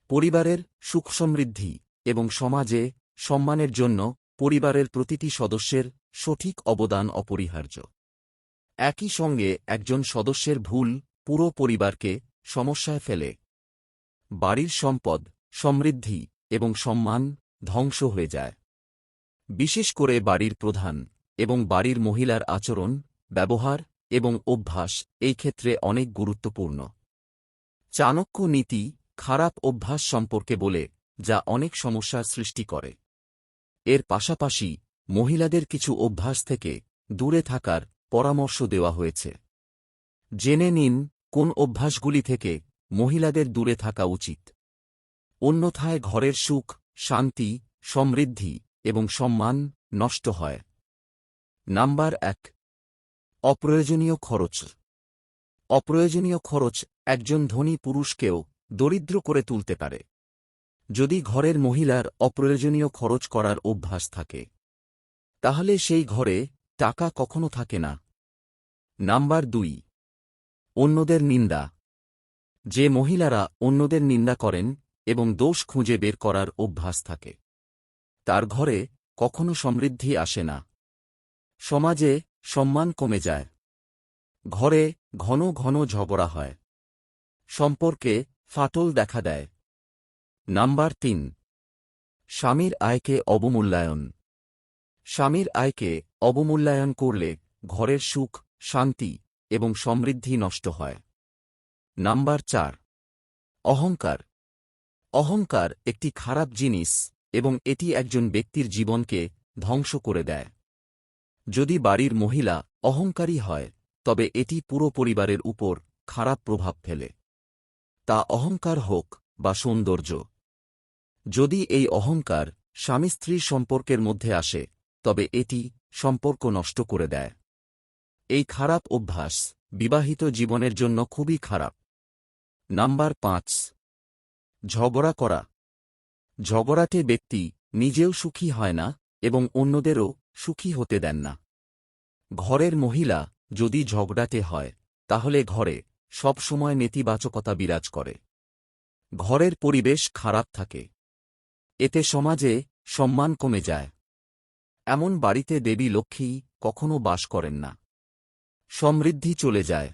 পরিবারের সুখ সমৃদ্ধি এবং সমাজে সম্মানের জন্য পরিবারের প্রতিটি সদস্যের সঠিক অবদান অপরিহার্য। একই সঙ্গে একজন সদস্যের ভুল পুরো পরিবারকে সমস্যায় ফেলে। বাড়ির সম্পদ, সমৃদ্ধি এবং সম্মান ধ্বংস হয়ে যায়। বিশেষ করে বাড়ির প্রধান এবং বাড়ির মহিলার আচরণ, ব্যবহার এবং অভ্যাস এই ক্ষেত্রে অনেক গুরুত্বপূর্ণ। চাণক্য নীতি খারাপ অভ্যাস সম্পর্কে বলে, যা অনেক সমস্যার সৃষ্টি করে। এর পাশাপাশি মহিলাদের কিছু অভ্যাস থেকে দূরে থাকার পরামর্শ দেওয়া হয়েছে। জেনে নিন কোন অভ্যাসগুলি থেকে মহিলাদের দূরে থাকা উচিত। অন্যথায় ঘরের সুখ, শান্তি, সমৃদ্ধি এবং সম্মান নষ্ট হয়। নাম্বার 1, অপ্রয়োজনীয় খরচ। অপ্রয়োজনীয় খরচ একজন ধনী পুরুষকেও দরিদ্র করে তুলতে পারে। যদি ঘরের মহিলার অপ্রয়োজনীয় খরচ করার অভ্যাস থাকে, তাহলে সেই ঘরে টাকা কখনো থাকে না। নাম্বার 2, অন্যদের নিন্দা। যে মহিলারা অন্যদের নিন্দা করেন এবং দোষ খুঁজে বের করার অভ্যাস থাকে, তার ঘরে কখনো সমৃদ্ধি আসে না। সমাজে সম্মান কমে যায়। ঘরে ঘন ঘন ঝগড়া হয়। সম্পর্কে ফাটল দেখা দেয়। নাম্বার 3, স্বামীর আয়কে অবমূল্যায়ন। স্বামীর আয়কে অবমূল্যায়ন করলে ঘরের সুখ, শান্তি এবং সমৃদ্ধি নষ্ট হয়। নাম্বার 4, অহংকার। অহংকার একটি খারাপ জিনিস এবং এটি একজন ব্যক্তির জীবনকে ধ্বংস করে দেয়। যদি বাড়ির মহিলা অহংকারী হয়, তবে এটি পুরো পরিবারের উপর খারাপ প্রভাব ফেলে। তা অহংকার হোক বা সৌন্দর্য। যদি এই অহংকার স্বামী স্ত্রীর সম্পর্কের মধ্যে আসে, তবে এটি সম্পর্ক নষ্ট করে দেয়। এই খারাপ অভ্যাস বিবাহিত জীবনের জন্য খুবই খারাপ। নাম্বার 5, ঝগড়া করা। ঝগড়াটে ব্যক্তি নিজেও সুখী হয় না এবং অন্যদেরও সুখী হতে দেন না। ঘরের মহিলা যদি ঝগড়াটে হয়, তাহলে ঘরে সব সময় নেতিবাচকতা বিরাজ করে। ঘরের পরিবেশ খারাপ থাকে। এতে সমাজে সম্মান কমে যায়। এমন বাড়িতে দেবী লক্ষ্মী কখনো বাস করেন না। সমৃদ্ধি চলে যায়।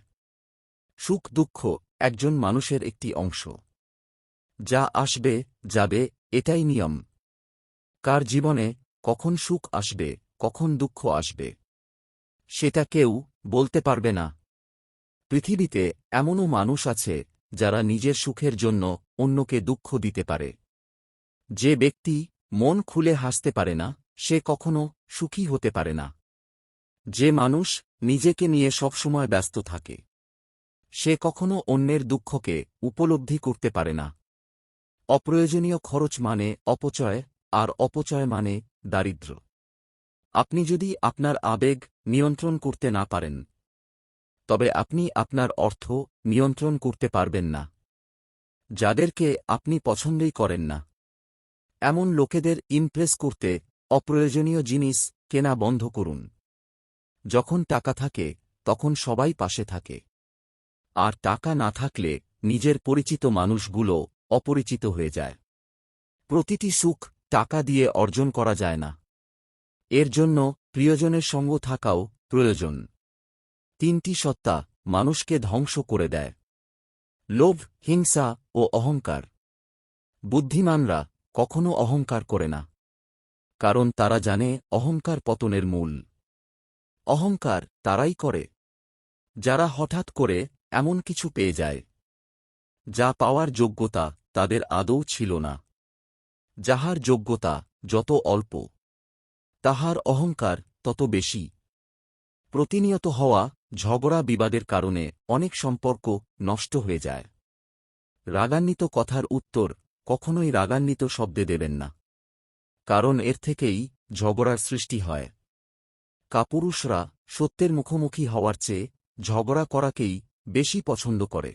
সুখ দুঃখ একজন মানুষের একটি অংশ। যা আসবে যাবে, এটাই নিয়ম। কার জীবনে কখন সুখ আসবে, কখন দুঃখ আসবে, সেটা কেউ বলতে পারবে না। পৃথিবীতে এমনও মানুষ আছে যারা নিজের সুখের জন্য অন্যকে দুঃখ দিতে পারে। যে ব্যক্তি মন খুলে হাসতে পারে না, সে কখনো সুখী হতে পারে না। যে মানুষ নিজেকে নিয়ে সবসময় ব্যস্ত থাকে, সে কখনো অন্যের দুঃখকে উপলব্ধি করতে পারে না। অপ্রয়োজনীয় খরচ মানে অপচয়, আর অপচয় মানে দারিদ্র্য। আপনি যদি আপনার আবেগ নিয়ন্ত্রণ করতে না পারেন, তবে আপনি আপনার অর্থ নিয়ন্ত্রণ করতে পারবেন না। যাদেরকে আপনি পছন্দই করেন না, এমন লোকেদের ইমপ্রেস করতে অপ্রয়োজনীয় জিনিস কেনা বন্ধ করুন। যখন টাকা থাকে, তখন সবাই পাশে থাকে। আর টাকা না থাকলে নিজের পরিচিত মানুষগুলো অপরিচিত হয়ে যায়। প্রতিটি সুখ টাকা দিয়ে অর্জন করা যায় না। এর জন্য প্রিয়জনের সঙ্গ থাকাও প্রয়োজন। 3টি সত্তা মানুষকে ধ্বংস করে দেয়: লোভ, হিংসা ও অহংকার। বুদ্ধিমানরা কখনো অহংকার করে না, কারণ তারা জানে অহংকার পতনের মূল। অহংকার তারাই করে যারা হঠাৎ করে এমন কিছু পেয়ে যায় যা পাওয়ার যোগ্যতা তাদের আদৌ ছিল না। যাহার যোগ্যতা যত অল্প, তাহার অহংকার তত বেশি। প্রতিনিয়ত হওয়া ঝগড়া বিবাদের কারণে অনেক সম্পর্ক নষ্ট হয়ে যায়। রাগান্বিত কথার উত্তর কখনোই রাগান্বিত শব্দে দেবেন না, কারণ এর থেকেই ঝগড়ার সৃষ্টি হয়। কাপুরুষরা সত্যের মুখোমুখি হওয়ার চেয়ে ঝগড়া করাকেই বেশি পছন্দ করে।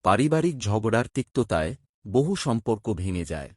পারিবারিক ঝগড়ার তিক্ততায় বহু সম্পর্ক ভেঙে যায়।